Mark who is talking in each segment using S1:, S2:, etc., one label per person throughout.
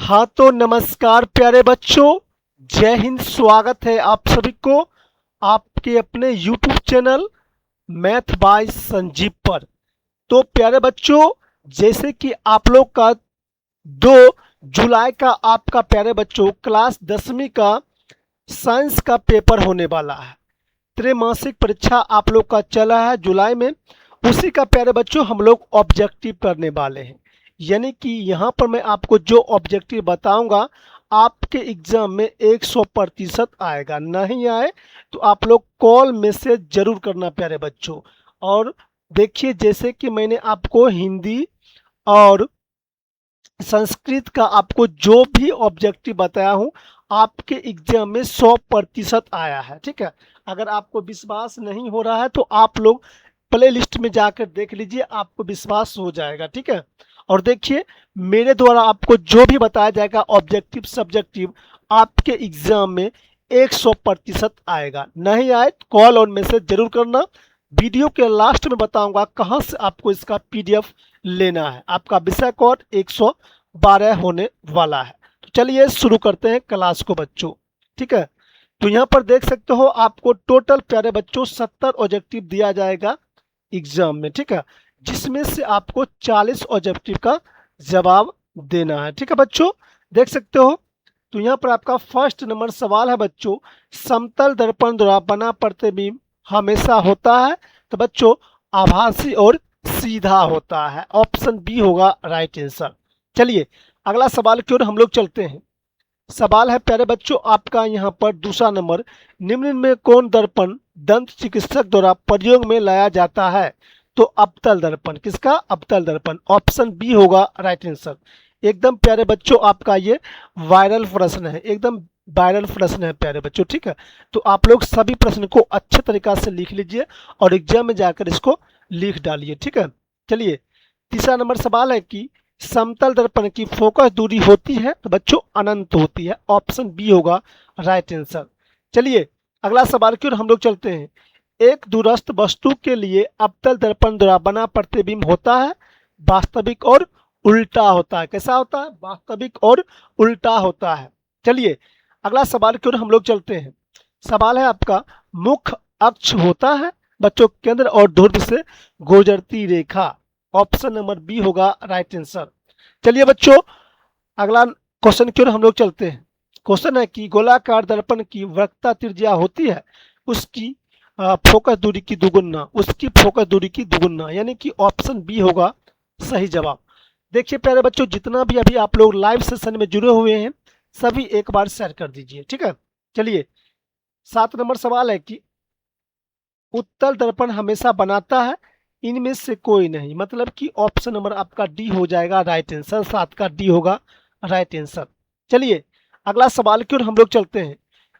S1: हाँ तो नमस्कार प्यारे बच्चों, जय हिंद। स्वागत है आप सभी को आपके अपने YouTube channel math bye Sanjeev पर। तो प्यारे बच्चों, जैसे कि आप लोग का 2 जुलाई का आपका प्यारे बच्चों क्लास 10वीं का साइंस का पेपर होने वाला है। त्रैमासिक परीक्षा आप लोग का चला है जुलाई में, उसी का प्यारे बच्चों हम लोग ऑब्जेक्टिव करने वाले हैं। यानी कि यहाँ पर मैं आपको जो ऑब्जेक्टिव बताऊंगा आपके एग्जाम में 100% आएगा। नहीं आए तो आप लोग कॉल मैसेज जरूर करना प्यारे बच्चों। और देखिए, जैसे कि मैंने आपको हिंदी और संस्कृत का आपको जो भी ऑब्जेक्टिव बताया हूँ आपके एग्जाम में 100% आया है। ठीक है, अगर आपको विश्वास नहीं हो रहा है तो आप लोग प्ले लिस्ट में जाकर देख लीजिए, आपको विश्वास हो जाएगा। ठीक है, और देखिए मेरे द्वारा आपको जो भी बताया जाएगा ऑब्जेक्टिव सब्जेक्टिव आपके एग्जाम में 100% आएगा। नहीं आए तो कॉल और मैसेज जरूर करना। वीडियो के लास्ट में बताऊंगा कहां से आपको इसका PDF लेना है। आपका विषय कोड 112 होने वाला है। तो चलिए शुरू करते हैं क्लास को बच्चों। ठीक है, तो यहाँ पर देख सकते हो आपको टोटल प्यारे बच्चों 70 ऑब्जेक्टिव दिया जाएगा एग्जाम में। ठीक है, जिसमें से आपको 40 ऑब्जेक्टिव का जवाब देना है। ठीक है बच्चों, देख सकते हो। तो यहाँ पर आपका फर्स्ट नंबर सवाल है बच्चों, समतल दर्पण द्वारा बना प्रतिबिंब हमेशा होता है? तो बच्चों आभासी और सीधा होता है। ऑप्शन बी होगा राइट आंसर। चलिए अगला सवाल की ओर हम लोग चलते हैं। सवाल है प्यारे बच्चों आपका यहाँ पर दूसरा नंबर, निम्न में कौन दर्पण दंत चिकित्सक द्वारा प्रयोग में लाया जाता है? तो अवतल दर्पण। किसका? अवतल दर्पण। ऑप्शन बी होगा राइट आंसर। एकदम प्यारे बच्चों आपका ये वायरल प्रश्न है, एकदम वायरल प्रश्न है प्यारे बच्चों। ठीक है, तो आप लोग सभी प्रश्न को अच्छे तरीका से लिख लीजिए और एग्जाम में जाकर इसको लिख डालिए। ठीक है, चलिए तीसरा नंबर सवाल है कि समतल दर्पण की फोकस दूरी होती है? तो बच्चों अनंत होती है। ऑप्शन बी होगा राइट आंसर। चलिए अगला सवाल की ओर हम लोग चलते हैं। एक दूरस्थ वस्तु के लिए अवतल दर्पण द्वारा बना प्रतिबिंब होता है वास्तविक और उल्टा होता है। कैसा होता है? वास्तविक और उल्टा होता है। चलिए अगला सवाल की ओर हम लोग चलते हैं। सवाल है आपका, मुख्य अक्ष होता है बच्चों केंद्र और ध्रुव से गुजरती रेखा। ऑप्शन नंबर बी होगा राइट आंसर। चलिए बच्चों अगला क्वेश्चन की ओर हम लोग चलते हैं। क्वेश्चन है कि गोलाकार दर्पण की वक्रता त्रिज्या होती है उसकी फोकस दूरी की दुगुना, उसकी फोकस दूरी की दुगुना, यानी कि ऑप्शन बी होगा सही जवाब। देखिए प्यारे बच्चों, जितना भी अभी आप लोग लाइव सेशन में जुड़े हुए हैं सभी एक बार शेयर कर दीजिए। ठीक है, चलिए 7 नंबर सवाल है कि उत्तल दर्पण हमेशा बनाता है इनमें से कोई नहीं। मतलब कि ऑप्शन नंबर आपका डी हो जाएगा राइट आंसर। 7 का डी होगा राइट आंसर। चलिए अगला सवाल की ओर हम लोग चलते हैं।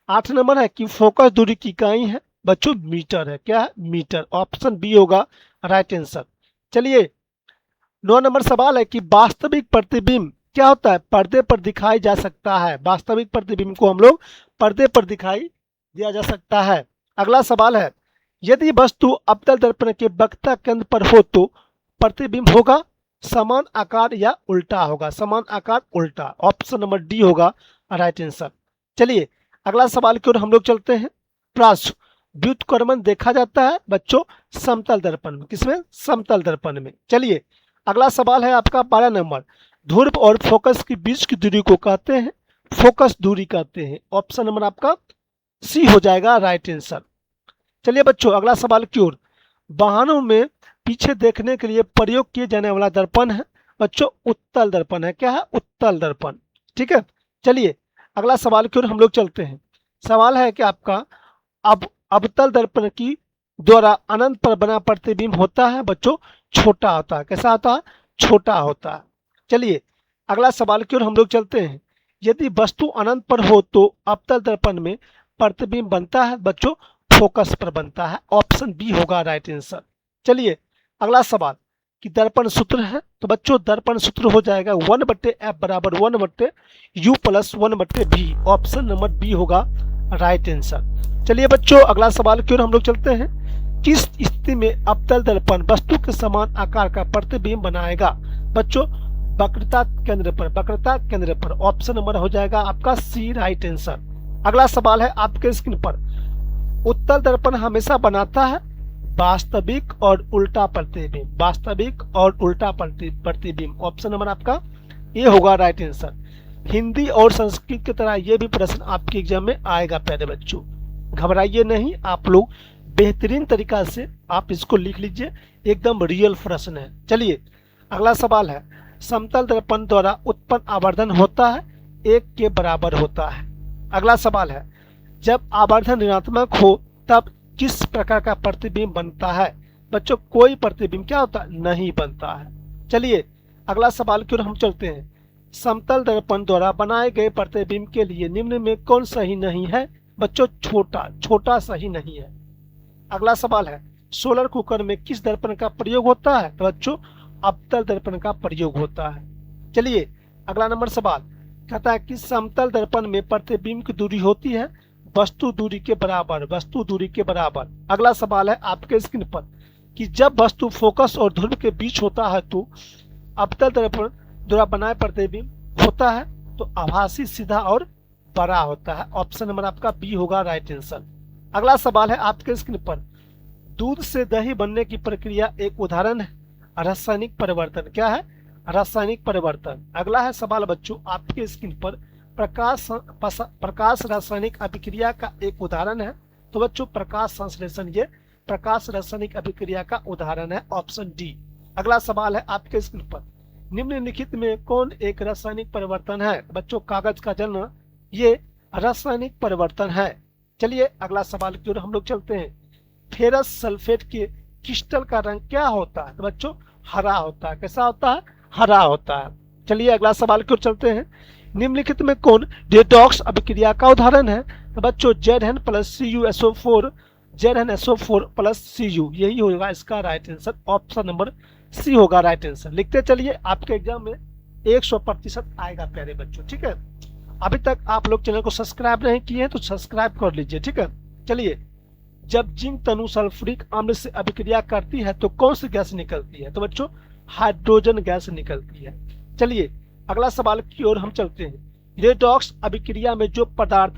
S1: 8 नंबर है कि फोकस दूरी की इकाई है बच्चों मीटर है। क्या है? मीटर। ऑप्शन बी होगा राइट आंसर। चलिए 9 नंबर सवाल है कि वास्तविक प्रतिबिंब क्या होता है? पर्दे पर दिखाई जा सकता है। वास्तविक प्रतिबिंब को हम लोग पर्दे पर दिखाई दिया जा सकता है। अगला सवाल है, यदि वस्तु अवतल दर्पण के वक्रता केंद्र पर हो तो प्रतिबिंब होगा समान आकार या उल्टा होगा? समान आकार उल्टा। ऑप्शन नंबर डी होगा राइट आंसर। चलिए अगला सवाल की ओर हम लोग चलते हैं। पार्श्व व्युत्क्रमण देखा जाता है बच्चों समतल दर्पण में। किसमें? समतल दर्पण में। चलिए अगला सवाल है आपका 12 नंबर, ध्रुव और फोकस के बीच की दूरी को कहते हैं फोकस दूरी कहते हैं। ऑप्शन नंबर आपका सी हो जाएगा राइट आंसर। चलिए बच्चों अगला सवाल की ओर। वाहनों में पीछे देखने के लिए प्रयोग किए जाने वाला दर्पण है बच्चों उत्तल दर्पण है। क्या है? उत्तल दर्पण। ठीक है, चलिए अगला सवाल की ओर हम लोग चलते हैं। सवाल है कि आपका अब अवतल दर्पण की द्वारा अनंत पर बना प्रतिबिंब होता है बच्चों छोटा होता है। कैसा होता है? छोटा होता है। चलिए अगला सवाल की ओर हम लोग चलते हैं। यदि वस्तु अनंत पर हो तो अवतल दर्पण में प्रतिबिंब बनता है बच्चों फोकस पर बनता है। ऑप्शन बी होगा राइट आंसर। चलिए अगला सवाल कि दर्पण सूत्र है तो बच्चों दर्पण सूत्र हो जाएगा 1/f बराबर 1/u plus 1/v। Option number B होगा राइट आंसर। चलिए बच्चों अगला सवाल की ओर हम लोग चलते हैं। किस स्थिति में अवतल दर्पण वस्तु के समान आकार का प्रतिबिंब बनाएगा? बच्चों वक्रता केंद्र पर, वक्रता केंद्र पर। ऑप्शन नंबर हो जाएगा आपका सी राइट आंसर। अगला सवाल है आपके स्क्रीन पर, उत्तल दर्पण हमेशा बनाता है वास्तविक और उल्टा प्रतिबिंब, वास्तविक और उल्टा प्रतिबिंब। ऑप्शन नंबर आपका ये होगा राइट आंसर। हिंदी और संस्कृत की तरह ये भी प्रश्न आपके एग्जाम में आएगा प्यारे बच्चों, घबराइए नहीं, आप लोग बेहतरीन तरीका से आप इसको लिख लीजिए, एकदम रियल प्रश्न है। चलिए अगला सवाल है, समतल दर्पण द्वारा उत्पन्न आवर्धन होता है 1 के बराबर होता है। अगला सवाल है, जब आवर्धन ऋणात्मक हो तब किस प्रकार का प्रतिबिंब बनता है? बच्चों कोई प्रतिबिंब क्या होता है? नहीं बनता है। चलिए अगला सवाल की ओर हम चलते हैं, समतल दर्पण द्वारा बनाए गए प्रतिबिंब के लिए निम्न में कौन सही नहीं है? बच्चों छोटा, छोटा सही नहीं है। अगला सवाल है, सोलर कुकर में किस दर्पण का प्रयोग होता है? तो बच्चों अवतल दर्पण का प्रयोग होता है। चलिए अगला नंबर सवाल कहता है कि समतल दर्पण में प्रतिबिंब की दूरी होती है वस्तु दूरी के बराबर, वस्तु दूरी के बराबर। अगला सवाल है आपके स्क्रीन पर कि जब वस्तु फोकस और ध्रुव के बीच होता है तो अवतल दर्पण द्वारा बनाए प्रतिबिंब होता है तो आभासी, सीधा और बड़ा होता है। ऑप्शन नंबर आपका बी होगा राइट आंसर। अगला सवाल है आपके स्क्रीन पर, दूध से दही बनने की प्रक्रिया एक उदाहरण है रासायनिक परिवर्तन। क्या है? रासायनिक परिवर्तन। अगला है सवाल बच्चों आपके स्क्रीन पर, प्रकाश रासायनिक अभिक्रिया का एक उदाहरण है। तो बच्चों प्रकाश संश्लेषण ये प्रकाश रासायनिक अभिक्रिया का उदाहरण है। Option D. अगला सवाल है आपके स्क्रीन पर, निम्नलिखित में कौन एक रासायनिक परिवर्तन है? बच्चों कागज का जलना ये रासायनिक परिवर्तन है। चलिए अगला सवाल की ओर हम लोग चलते हैं, फेरस सल्फेट के क्रिस्टल का रंग क्या होता है? तो बच्चों हरा होता है। कैसा होता है? हरा होता है। चलिए अगला सवाल की ओर चलते हैं, निम्नलिखित में कौन रेडॉक्स अभिक्रिया का उदाहरण है? तो बच्चों ZN + CuSO4, ZnSO4 + Cu, यही होगा इसका right answer. Option number C होगा राइट आंसर। लिखते चलिए, आपके एग्जाम में 100% आएगा प्यारे बच्चों। ठीक है, अभी तक आप लोग चैनल को सब्सक्राइब नहीं किए हैं तो सब्सक्राइब कर लीजिए। ठीक है, चलिए जब जिंक तनु सल्फ्यूरिक अम्ल से अभिक्रिया करती है तो कौन सी गैस निकलती है? तो बच्चों हाइड्रोजन गैस निकलती है। चलिए अगला सवाल की ओर हम चलते हैं, रेडॉक्स अभिक्रिया में जो पदार्थ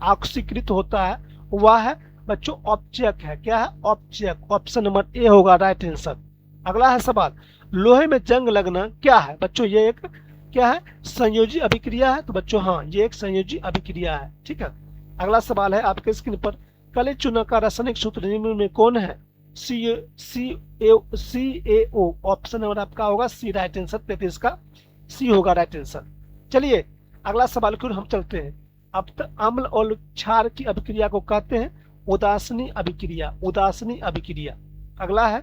S1: ऑक्सीकृत होता है वह है बच्चों ऑब्जेक्ट है। क्या है? ऑब्जेक्ट। ऑप्शन नंबर ए होगा राइट आंसर। अगला है सवाल, लोहे में जंग लगना क्या है? बच्चों ये एक क्या है? संयोजी अभिक्रिया है। तो बच्चों हाँ ये एक संयोजी अभिक्रिया है। ठीक है, अगला सवाल है आपके स्क्रीन पर, काली चूना का रासायनिक सूत्र निम्न में कौन है? CaO। ऑप्शन नंबर आपका होगा सी राइट आंसर। 33 का सी होगा राइट आंसर। चलिए अगला सवाल की ओर हम चलते हैं, अब तक अम्ल और क्षार की अभिक्रिया को कहते हैं उदासीनी अभिक्रिया, उदासीनी अभिक्रिया। अगला है,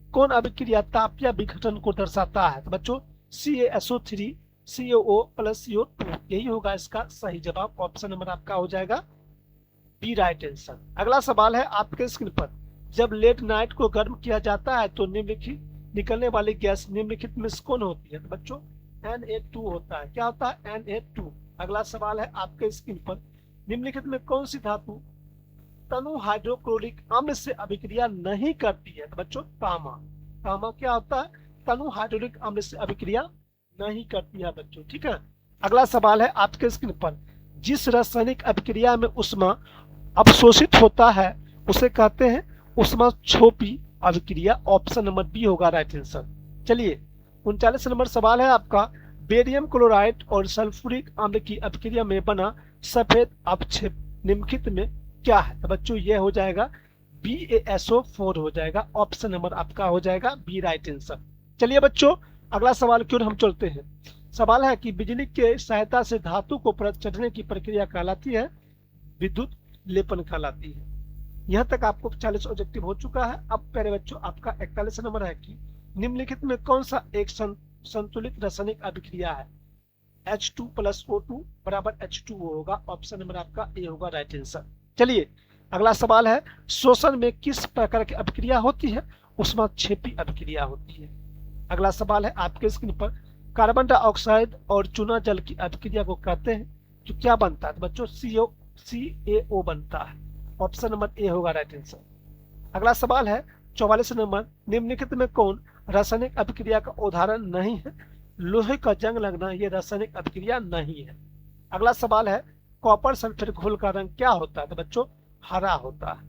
S1: कौन अभिक्रिया तापीय विघटन को दर्शाता है? तो बच्चों CaSO3 CaO + CO2, यही होगा इसका सही जवाब। ऑप्शन नंबर आपका हो जाएगा बी राइट आंसर। अगला सवाल है आपके स्क्रीन पर, जब लेड नाइट को गर्म किया जाता है तो निम्नलिखित निकलने वाली गैस निम्नलिखित में कौन होती है? तो बच्चों Na2 होता है। क्या होता है? Na2। अगला सवाल है आपके स्क्रीन पर, निम्नलिखित में कौन सी धातु तनु हाइड्रोक्लोरिक अम्ल से अभिक्रिया नहीं करती है? तो बच्चों तांबा। तांबा क्या होता है? तनु हाइड्रोक्लोरिक अम्ल से अभिक्रिया नहीं करती है बच्चों। ठीक है, अगला सवाल है आपके स्क्रीन पर, जिस रासायनिक अभिक्रिया में उष्मा अवशोषित होता है उसे कहते हैं ऊष्माक्षोपी अभिक्रिया। ऑप्शन नंबर बी होगा राइट आंसर। चलिए 39 नंबर सवाल है आपका, बेरियम क्लोराइड और सल्फ्यूरिक अम्ल की अभिक्रिया में बना सफेद अवक्षेप निम्नलिखित में क्या है? तो बच्चों ये हो जाएगा BaSO4 हो जाएगा। ऑप्शन नंबर आपका हो जाएगा बी राइट आंसर। चलिए बच्चों अगला सवाल की ओर हम चलते हैं, सवाल है कि बिजली के सहायता से धातु को परत चढ़ने की प्रक्रिया कहलाती है विद्युत लेपन कहलाती है। यहाँ तक आपको 40 ऑब्जेक्टिव हो चुका है। अब प्यारे बच्चों आपका 41 नंबर है कि निम्नलिखित में कौन सा एक संतुलित रासायनिक अभिक्रिया है? H2 + O2 = H2O होगा। ऑप्शन नंबर आपका ए होगा राइट आंसर। चलिए अगला सवाल है, शोषण में किस प्रकार की अभिक्रिया होती है? ऊष्माक्षेपी अभिक्रिया होती है। अगला सवाल है आपके स्क्रीन पर, कार्बन डाइऑक्साइड और चूना जल की अभिक्रिया को कहते हैं जो क्या बनता है? तो बच्चों CaO बनता है। ऑप्शन नंबर ए होगा राइट आंसर। अगला सवाल है 44 नंबर, निम्नलिखित में कौन रासायनिक अभिक्रिया का उदाहरण नहीं है? लोहे का जंग लगना ये रासायनिक अभिक्रिया नहीं है। अगला सवाल है कॉपर सल्फेट घोल का रंग क्या होता है? तो बच्चों हरा होता है।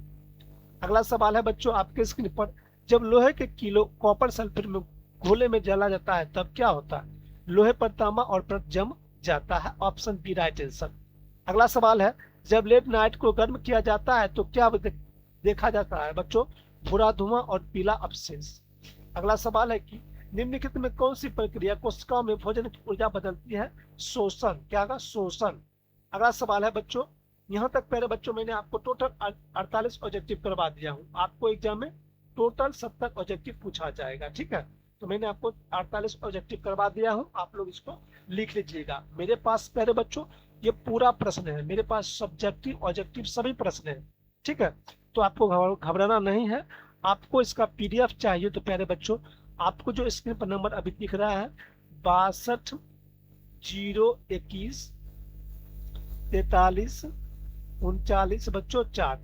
S1: अगला सवाल है बच्चों आपके स्क्रीन पर, जब लोहे के किलो कॉपर सल्फेट में घोले में जला जाता है तब क्या होता है? लोहे पर तांबा और परत जम जाता है। Option B right answer. अगला सवाल है जब लेड नाइट को गर्म किया जाता है तो क्या देखा जाता है? बच्चों भूरा धुआं और पीला अवशेष। अगला सवाल है कि निम्नलिखित में कौन सी प्रक्रिया कोशिकाओं में भोजन की ऊर्जा बदलती है? शोषण। क्या होगा? शोषण। अगला सवाल है बच्चों, यहाँ तक प्यारे बच्चों मैंने आपको टोटल 48 ऑब्जेक्टिव करवा दिया हूँ। आपको एग्जाम में टोटल 70 ऑब्जेक्टिव पूछा जाएगा, ठीक है। तो मैंने आपको 48 ऑब्जेक्टिव करवा दिया हूँ, आप लोग इसको लिख लीजिएगा। मेरे पास प्यारे बच्चों ये पूरा प्रश्न है, मेरे पास सब्जेक्टिव ऑब्जेक्टिव सभी प्रश्न है, ठीक है। तो आपको घबराना नहीं है। आपको इसका PDF चाहिए तो प्यारे बच्चों आपको जो स्क्रीन पर नंबर अभी दिख रहा है 62014339 बच्चों 4,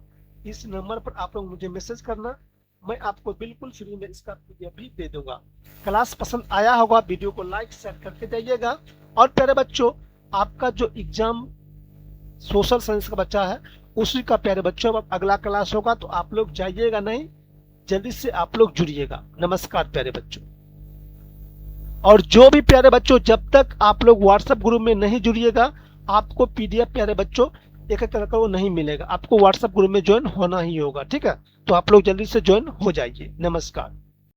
S1: इस नंबर पर आप लोग मुझे मैसेज करना, मैं आपको बिल्कुल फ्री में इसका PDF भी दे दूंगा। क्लास पसंद आया होगा वीडियो को लाइक शेयर करके जाइएगा। और प्यारे बच्चों आपका जो एग्जाम सोशल साइंस का बच्चा है उसी का प्यारे बच्चों अब अगला क्लास होगा, तो आप लोग जाइएगा नहीं, जल्दी से आप लोग जुड़िएगा। नमस्कार प्यारे बच्चों। और जो भी प्यारे बच्चों जब तक आप लोग व्हाट्सएप ग्रुप में नहीं जुड़िएगा आपको PDF प्यारे बच्चों एक एक करके वो नहीं मिलेगा, आपको व्हाट्सएप ग्रुप में ज्वाइन होना ही होगा, ठीक है। तो आप लोग जल्दी से ज्वाइन हो जाइए। नमस्कार।